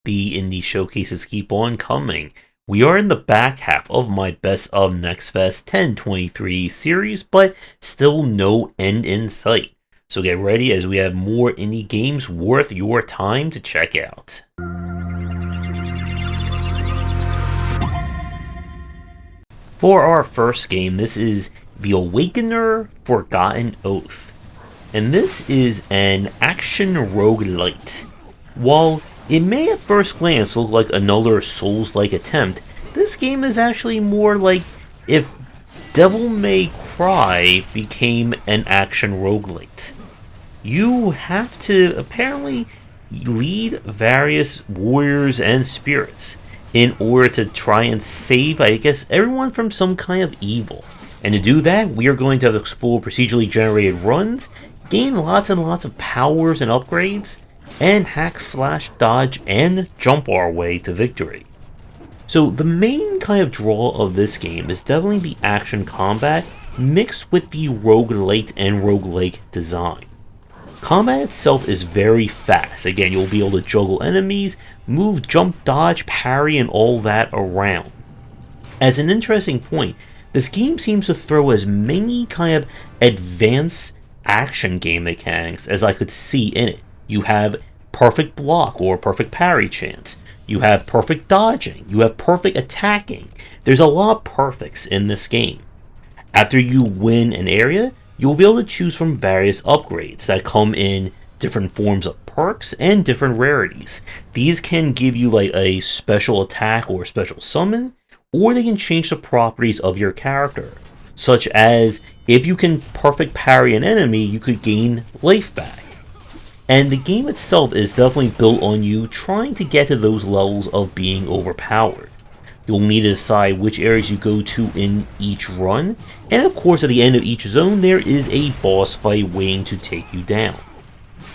The indie showcases keep on coming. We are in the back half of my Best of Next Fest 1023 series, but still no end in sight. So get ready as we have more indie games worth your time to check out. For our first game, this is The Awakener Forgotten Oath. And this is an action roguelite. While it may at first glance look like another Souls-like attempt, this game is actually more like if Devil May Cry became an action roguelite. You have to apparently lead various warriors and spirits in order to try and save, I guess, everyone from some kind of evil. And to do that, we are going to explore procedurally generated runs, gain lots and lots of powers and upgrades, and hack, slash, dodge, and jump our way to victory. So the main kind of draw of this game is definitely the action combat mixed with the roguelite and roguelike design. Combat itself is very fast. Again, you'll be able to juggle enemies, move, jump, dodge, parry, and all that around. As an interesting point, this game seems to throw as many kind of advanced action game mechanics as I could see in it. You have perfect block or perfect parry chance. You have perfect dodging. You have perfect attacking. There's a lot of perfects in this game. After you win an area, you'll be able to choose from various upgrades that come in different forms of perks and different rarities. These can give you like a special attack or special summon, or they can change the properties of your character, such as if you can perfect parry an enemy, you could gain life back. And the game itself is definitely built on you trying to get to those levels of being overpowered. You'll need to decide which areas you go to in each run, and of course at the end of each zone there is a boss fight waiting to take you down.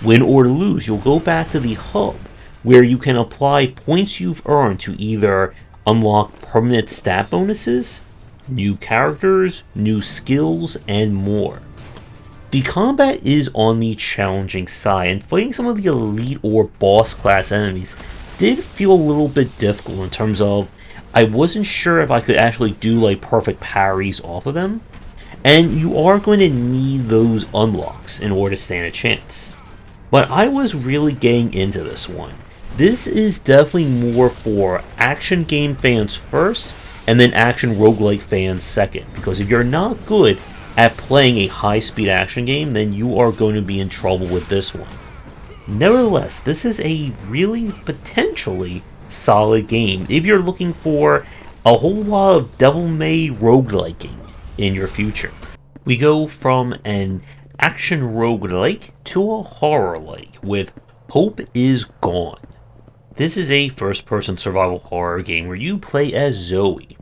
Win or lose, you'll go back to the hub, where you can apply points you've earned to either unlock permanent stat bonuses, new characters, new skills, and more. The combat is on the challenging side, and fighting some of the elite or boss class enemies did feel a little bit difficult in terms of I wasn't sure if I could actually do like perfect parries off of them, and you are going to need those unlocks in order to stand a chance. But I was really getting into this one. This is definitely more for action game fans first, and then action roguelike fans second, because if you're not good at playing a high-speed action game, then you are going to be in trouble with this one. Nevertheless, this is a really potentially solid game if you're looking for a whole lot of Devil May rogueliking in your future. We go from an action roguelike to a horror-like with Hope Is Gone. This is a first-person survival horror game where you play as Zoe.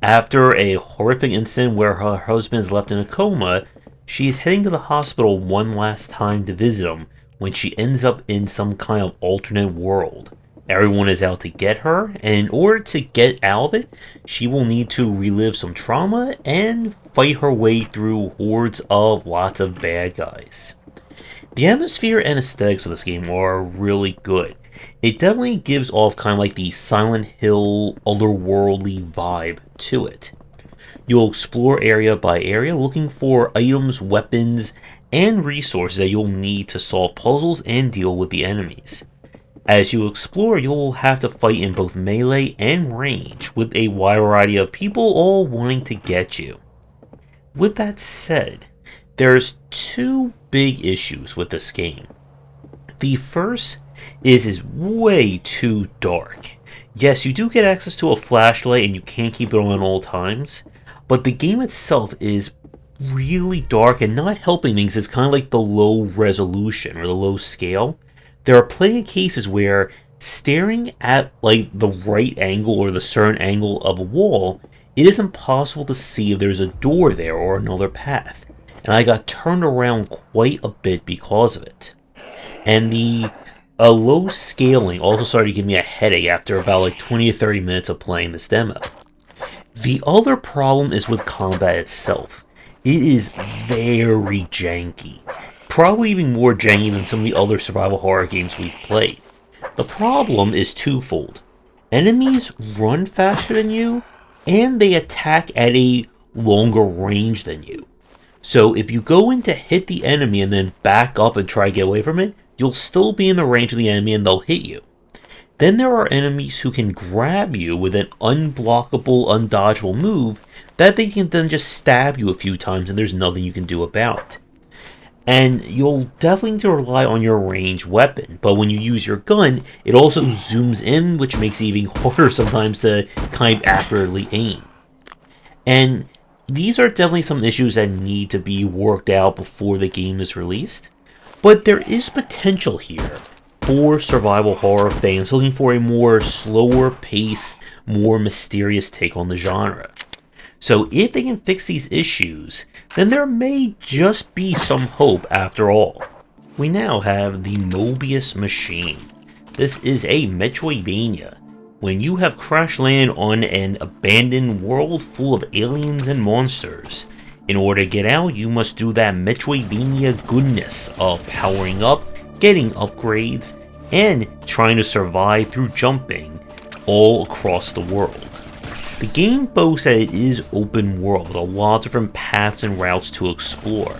After a horrific incident where her husband is left in a coma, she is heading to the hospital one last time to visit him when she ends up in some kind of alternate world. Everyone is out to get her, and in order to get out of it, she will need to relive some trauma and fight her way through hordes of lots of bad guys. The atmosphere and aesthetics of this game are really good. It definitely gives off kind of like the Silent Hill otherworldly vibe to it. You'll explore area by area looking for items, weapons, and resources that you'll need to solve puzzles and deal with the enemies. As you explore, you'll have to fight in both melee and range, with a wide variety of people all wanting to get you. With that said, there's two big issues with this game. The first is it's way too dark. Yes, you do get access to a flashlight and you can't keep it on at all times, but the game itself is really dark and not helping things. It's kind of like the low resolution or the low scale. There are plenty of cases where staring at like the right angle or the certain angle of a wall, it is impossible to see if there's a door there or another path. And I got turned around quite a bit because of it. And the low scaling also started to give me a headache after about like 20 or 30 minutes of playing this demo. The other problem is with combat itself. It is very janky. Probably even more janky than some of the other survival horror games we've played. The problem is twofold. Enemies run faster than you, and they attack at a longer range than you. So if you go in to hit the enemy and then back up and try to get away from it, you'll still be in the range of the enemy and they'll hit you. Then there are enemies who can grab you with an unblockable, undodgeable move that they can then just stab you a few times and there's nothing you can do about it. And you'll definitely need to rely on your ranged weapon, but when you use your gun, it also zooms in, which makes it even harder sometimes to kind of accurately aim. And these are definitely some issues that need to be worked out before the game is released, but there is potential here for survival horror fans looking for a more slower pace, more mysterious take on the genre. So if they can fix these issues, then there may just be some hope after all. We now have the Mobius Machine. This is a Metroidvania. When you have crash land on an abandoned world full of aliens and monsters. In order to get out, you must do that Metroidvania goodness of powering up, getting upgrades, and trying to survive through jumping all across the world. The game boasts that it is open world with a lot of different paths and routes to explore.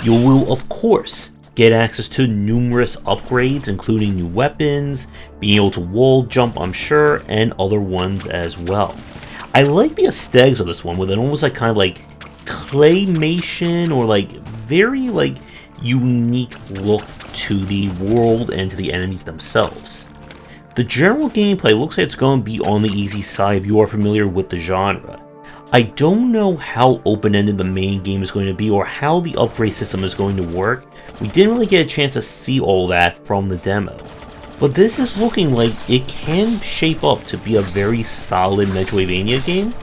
You will, of course, get access to numerous upgrades, including new weapons, being able to wall jump, I'm sure, and other ones as well. I like the aesthetics of this one with an almost like kind of like claymation or like very like unique look to the world and to the enemies themselves. The general gameplay looks like it's going to be on the easy side if you are familiar with the genre. I don't know how open-ended the main game is going to be or how the upgrade system is going to work. We didn't really get a chance to see all that from the demo. But this is looking like it can shape up to be a very solid Metroidvania game.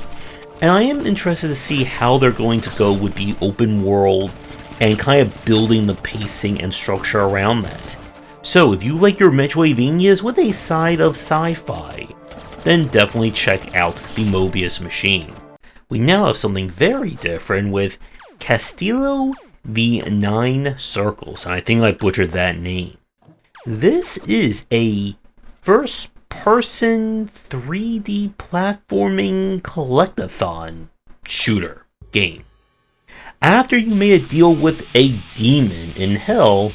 And I am interested to see how they're going to go with the open world and kind of building the pacing and structure around that. So if you like your Metroidvanias with a side of sci-fi, then definitely check out the Mobius Machine. We now have something very different with Castillo the 9 Circles, and I think I butchered that name. This is a first-person 3D platforming collectathon shooter game. After you made a deal with a demon in hell,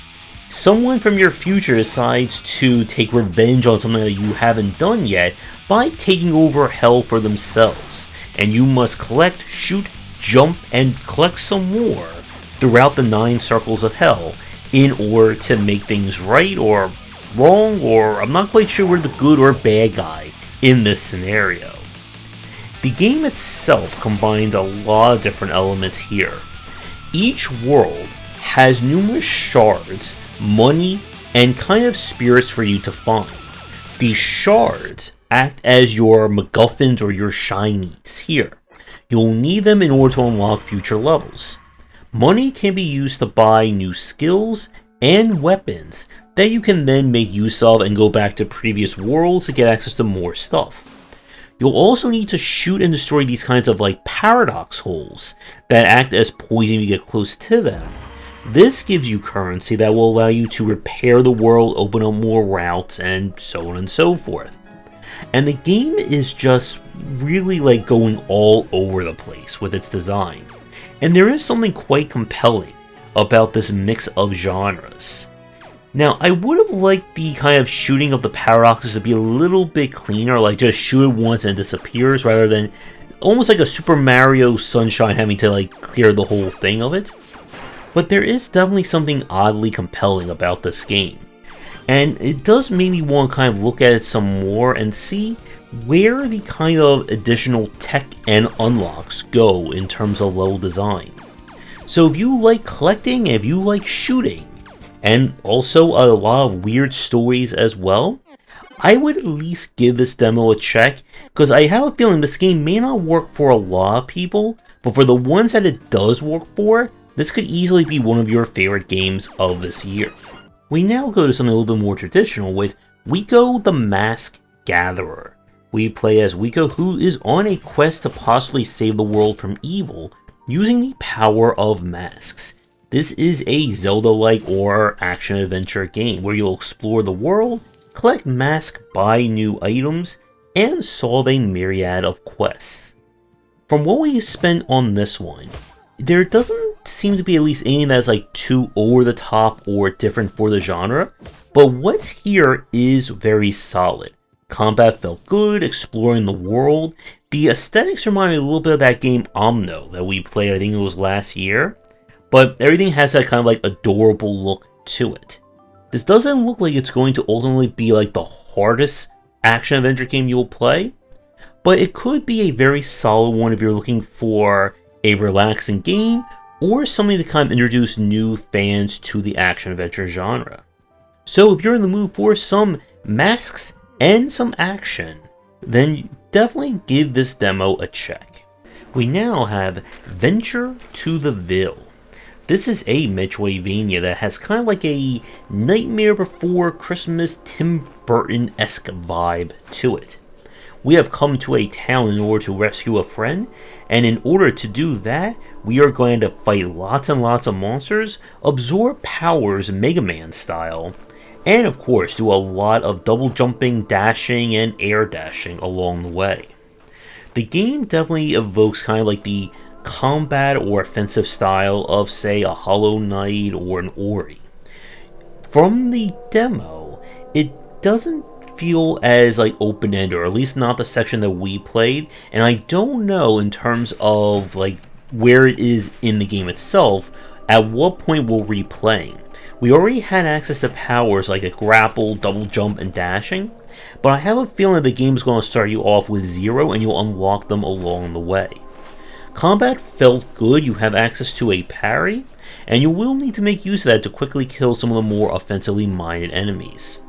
someone from your future decides to take revenge on something that you haven't done yet by taking over hell for themselves. And you must collect, shoot, jump, and collect some more throughout the 9 circles of hell in order to make things right or wrong, or I'm not quite sure we're the good or bad guy in this scenario. The game itself combines a lot of different elements here. Each world has numerous shards, money, and kind of spirits for you to find. These shards act as your MacGuffins or your shinies here. You'll need them in order to unlock future levels. Money can be used to buy new skills and weapons that you can then make use of and go back to previous worlds to get access to more stuff. You'll also need to shoot and destroy these kinds of like paradox holes that act as poison if you get close to them. This gives you currency that will allow you to repair the world, open up more routes, and so on and so forth. And the game is just really like going all over the place with its design. And there is something quite compelling about this mix of genres. Now, I would have liked the kind of shooting of the paradoxes to be a little bit cleaner, like just shoot it once and it disappears, rather than almost like a Super Mario Sunshine having to like clear the whole thing of it. But there is definitely something oddly compelling about this game. And it does make me want to kind of look at it some more and see where the kind of additional tech and unlocks go in terms of level design. So if you like collecting, if you like shooting, and also a lot of weird stories as well, I would at least give this demo a check, because I have a feeling this game may not work for a lot of people, but for the ones that it does work for, this could easily be one of your favorite games of this year. We now go to something a little bit more traditional with Weko the Mask Gatherer. We play as Weko, who is on a quest to possibly save the world from evil using the power of masks. This is a Zelda-like or action-adventure game where you'll explore the world collect masks, buy new items, and solve a myriad of quests. From what we spent on this one, there doesn't seem to be at least anything that's like too over the top or different for the genre, but what's here is very solid. Combat felt good, exploring the world. The aesthetics remind me a little bit of that game Omno that we played, I think it was last year, but everything has that kind of like adorable look to it. This doesn't look like it's going to ultimately be like the hardest action-adventure game you'll play, but it could be a very solid one if you're looking for a relaxing game or something to kind of introduce new fans to the action-adventure genre. So if you're in the mood for some masks and some action, then definitely give this demo a check. We now have Venture to the Ville. This is a Metroidvania that has kind of like a Nightmare Before Christmas Tim Burton-esque vibe to it. We have come to a town in order to rescue a friend, and in order to do that, we are going to fight lots and lots of monsters, absorb powers Mega Man style, and of course do a lot of double jumping, dashing, and air dashing along the way. The game definitely evokes kind of like the combat or offensive style of, say, a Hollow Knight or an Ori. From the demo, it doesn't feel as like open-ended, or at least not the section that we played, and I don't know in terms of like where it is in the game itself, at what point we'll be playing. We already had access to powers like a grapple, double jump, and dashing, but I have a feeling the game is going to start you off with 0 and you'll unlock them along the way. Combat felt good, you have access to a parry, and you will need to make use of that to quickly kill some of the more offensively minded enemies.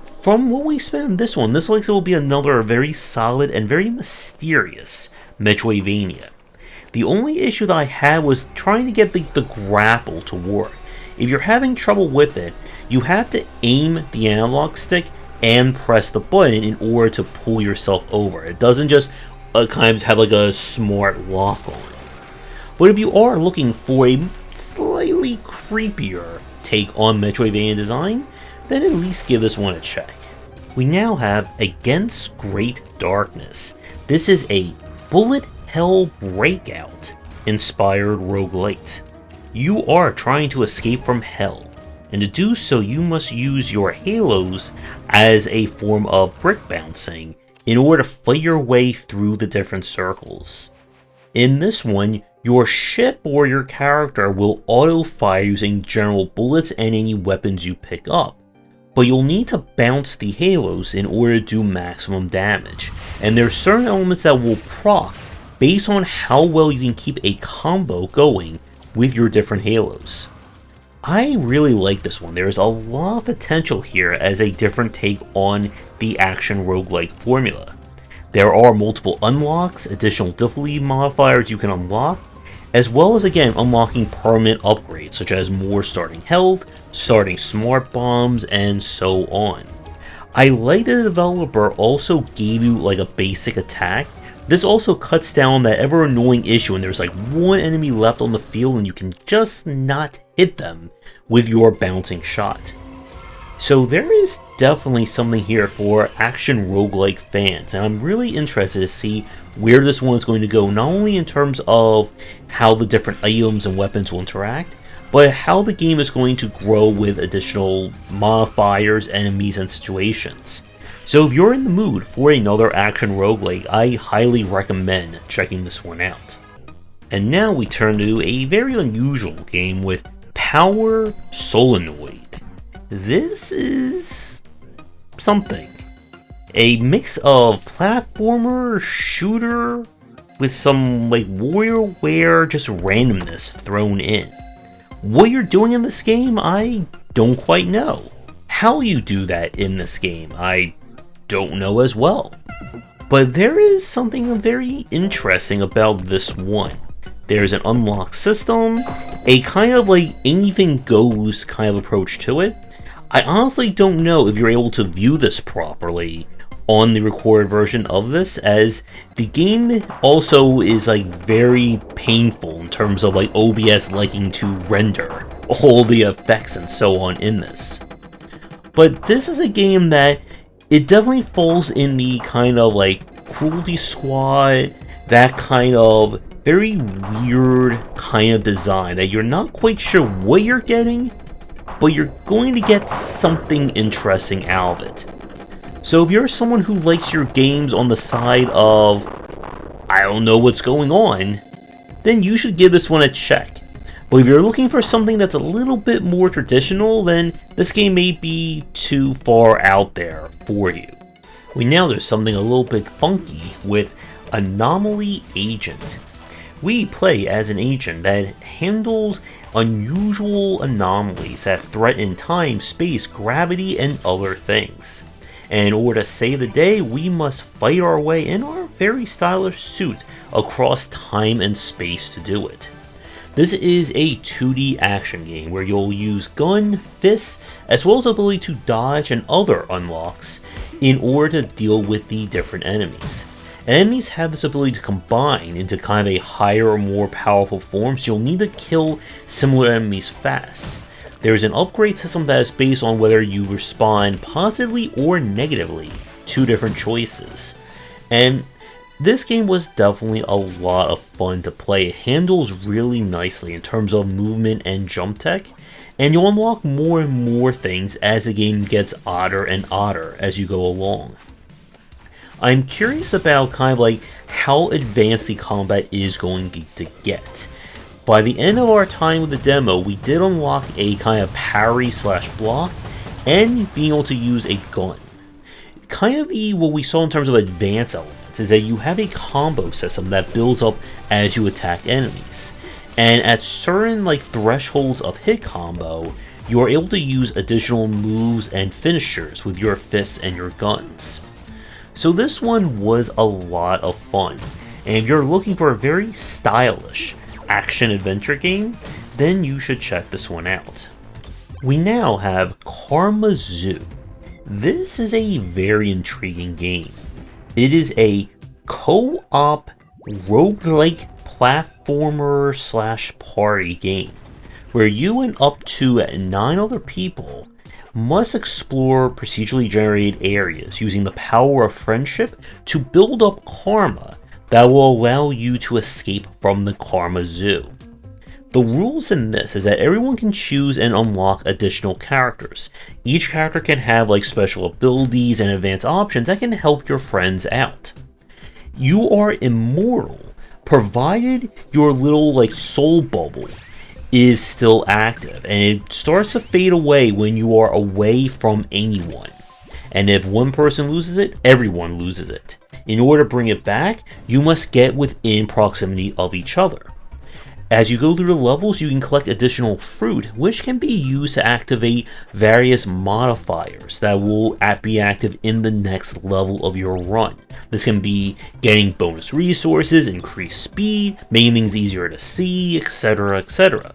From what we spent on this one, this looks like it will be another very solid and very mysterious Metroidvania. The only issue that I had was trying to get the grapple to work. If you're having trouble with it, you have to aim the analog stick and press the button in order to pull yourself over. It doesn't just kind of have like a smart lock on. But if you are looking for a slightly creepier take on Metroidvania design, then at least give this one a check. We now have Against Great Darkness. This is a bullet hell breakout inspired roguelite. You are trying to escape from hell, and to do so you must use your halos as a form of brick bouncing in order to fight your way through the different circles. In this one, your ship or your character will auto-fire using general bullets and any weapons you pick up, but you'll need to bounce the halos in order to do maximum damage, and there's certain elements that will proc based on how well you can keep a combo going with your different halos. I really like this one. There's a lot of potential here as a different take on the action roguelike formula. There are multiple unlocks, additional difficulty modifiers you can unlock, as well as again unlocking permanent upgrades such as more starting health, starting smart bombs, and so on. I like that the developer also gave you like a basic attack. This also cuts down that ever annoying issue when there's like one enemy left on the field and you can just not hit them with your bouncing shot. So there is definitely something here for action roguelike fans, and I'm really interested to see where this one is going to go, not only in terms of how the different items and weapons will interact, but how the game is going to grow with additional modifiers, enemies, and situations. So if you're in the mood for another action roguelike, I highly recommend checking this one out. And now we turn to a very unusual game with Power Solenoid. This is something. A mix of platformer, shooter, with some like WarioWare just randomness thrown in. What you're doing in this game, I don't quite know. How you do that in this game, I don't know as well. But there is something very interesting about this one. There's an unlock system, a kind of like anything goes kind of approach to it. I honestly don't know if you're able to view this properly on the recorded version of this, as the game also is like very painful in terms of like OBS liking to render all the effects and so on in this. But this is a game that it definitely falls in the kind of like Cruelty Squad, that kind of very weird kind of design that you're not quite sure what you're getting, but you're going to get something interesting out of it. So if you're someone who likes your games on the side of, I don't know what's going on, then you should give this one a check. But if you're looking for something that's a little bit more traditional, then this game may be too far out there for you. Now there's something a little bit funky with Anomaly Agent. We play as an agent that handles unusual anomalies that threaten time, space, gravity, and other things. And in order to save the day, we must fight our way in our very stylish suit across time and space to do it. This is a 2D action game where you'll use gun, fists, as well as the ability to dodge and other unlocks in order to deal with the different enemies. Enemies have this ability to combine into kind of a higher or more powerful form, so you'll need to kill similar enemies fast. There is an upgrade system that is based on whether you respond positively or negatively to different choices. And this game was definitely a lot of fun to play. It handles really nicely in terms of movement and jump tech, and you'll unlock more and more things as the game gets odder and odder as you go along. I'm curious about kind of like how advanced the combat is going to get. By the end of our time with the demo, we did unlock a kind of parry/block and being able to use a gun. Kind of what we saw in terms of advanced elements is that you have a combo system that builds up as you attack enemies, and at certain like thresholds of hit combo, you are able to use additional moves and finishers with your fists and your guns. So this one was a lot of fun, and if you're looking for a very stylish action adventure game, then you should check this one out. We now have Karmazoo. This is a very intriguing game. It is a co-op roguelike platformer/party game where you and up to 9 other people must explore procedurally generated areas using the power of friendship to build up karma that will allow you to escape from the Karmazoo. The rules in this is that everyone can choose and unlock additional characters. Each character can have like special abilities and advanced options that can help your friends out. You are immortal, provided your little like soul bubble is still active, and it starts to fade away when you are away from anyone. And if one person loses it, everyone loses it. In order to bring it back, you must get within proximity of each other. As you go through the levels, you can collect additional fruit, which can be used to activate various modifiers that will be active in the next level of your run. This can be getting bonus resources, increased speed, making things easier to see, etc, etc.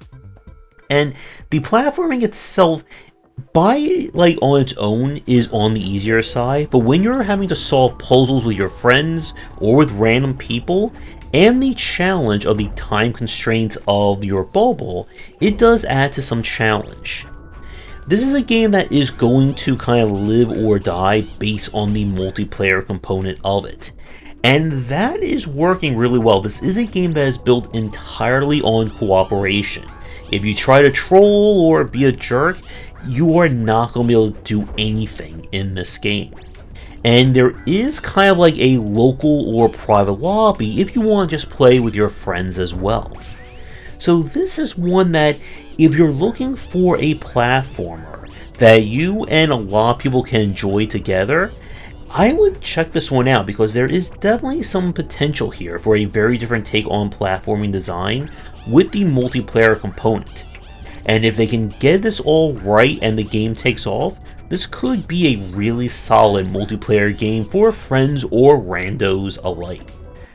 And the platforming itself, by like on its own, is on the easier side, but when you're having to solve puzzles with your friends or with random people, and the challenge of the time constraints of your bubble, it does add to some challenge. This is a game that is going to kind of live or die based on the multiplayer component of it. And that is working really well. This is a game that is built entirely on cooperation. If you try to troll or be a jerk, you are not going to be able to do anything in this game. And there is kind of like a local or private lobby if you want to just play with your friends as well. So this is one that if you're looking for a platformer that you and a lot of people can enjoy together, I would check this one out because there is definitely some potential here for a very different take on platforming design with the multiplayer component. And if they can get this all right and the game takes off, this could be a really solid multiplayer game for friends or randos alike.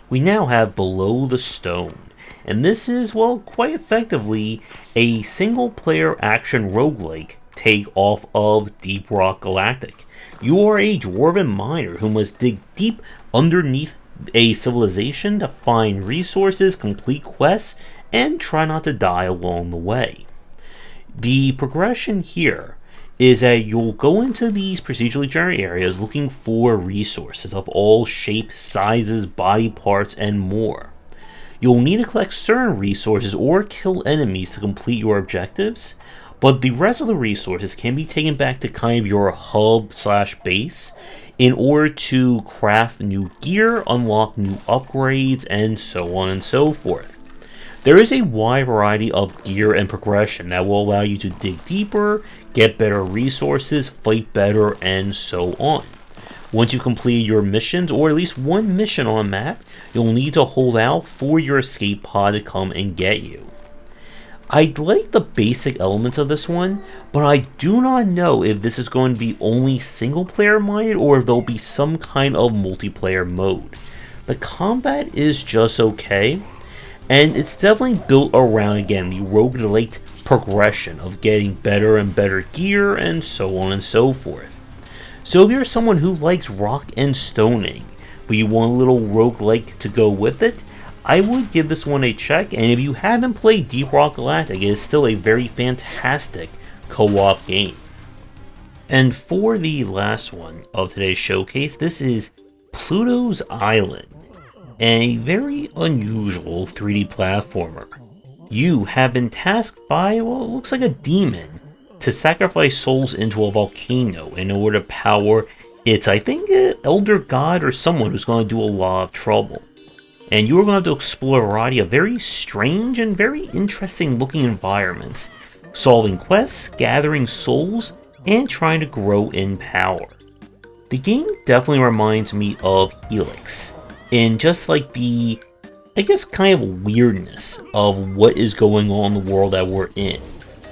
We now have Below the Stone, and this is, well, quite effectively a single-player action roguelike take off of Deep Rock Galactic. You are a dwarven miner who must dig deep underneath a civilization to find resources, complete quests, and try not to die along the way. The progression here is that you'll go into these procedurally generated areas looking for resources of all shapes, sizes, body parts, and more. You'll need to collect certain resources or kill enemies to complete your objectives, but the rest of the resources can be taken back to kind of your hub/base in order to craft new gear, unlock new upgrades, and so on and so forth. There is a wide variety of gear and progression that will allow you to dig deeper, get better resources, fight better, and so on. Once you've completed your missions, or at least one mission on a map, you'll need to hold out for your escape pod to come and get you. I like the basic elements of this one, but I do not know if this is going to be only single player minded or if there'll be some kind of multiplayer mode. The combat is just okay, and it's definitely built around, again, the roguelite progression of getting better and better gear and so on and so forth. So if you're someone who likes rock and stoning, but you want a little roguelike to go with it, I would give this one a check, and if you haven't played Deep Rock Galactic, it is still a very fantastic co-op game. And for the last one of today's showcase, this is Pluto's Island, a very unusual 3D platformer. You have been tasked by, well, it looks like a demon, to sacrifice souls into a volcano in order to power its, I think, elder god or someone who's going to do a lot of trouble. And you are going to have to explore a variety of very strange and very interesting looking environments, solving quests, gathering souls, and trying to grow in power. The game definitely reminds me of Helix, in just like the, I guess, kind of weirdness of what is going on in the world that we're in.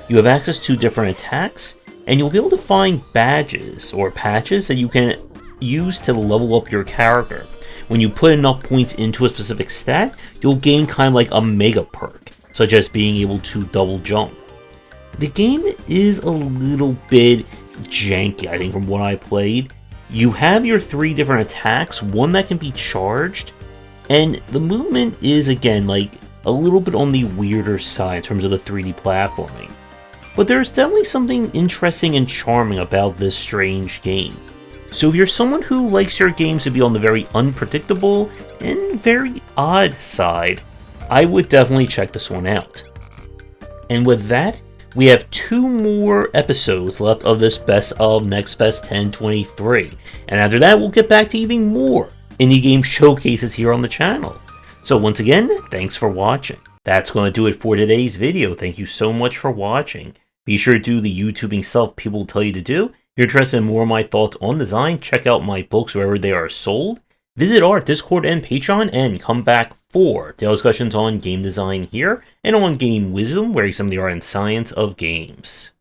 You have access to different attacks, and you'll be able to find badges or patches that you can use to level up your character. When you put enough points into a specific stat, you'll gain kind of like a mega perk, such as being able to double jump. The game is a little bit janky, I think, from what I played. You have your 3 different attacks, one that can be charged, and the movement is, again, like a little bit on the weirder side in terms of the 3D platforming. But there's definitely something interesting and charming about this strange game. So if you're someone who likes your games to be on the very unpredictable and very odd side, I would definitely check this one out. And with that, we have 2 more episodes left of this Best of Next Fest 1023. And after that, we'll get back to even more indie game showcases here on the channel. So once again, thanks for watching. That's going to do it for today's video. Thank you so much for watching. Be sure to do the YouTubing stuff people tell you to do. If you're interested in more of my thoughts on design, check out my books wherever they are sold. Visit our Discord and Patreon, and come back for daily discussions on game design here, and on game wisdom, where you some of the art and science of games.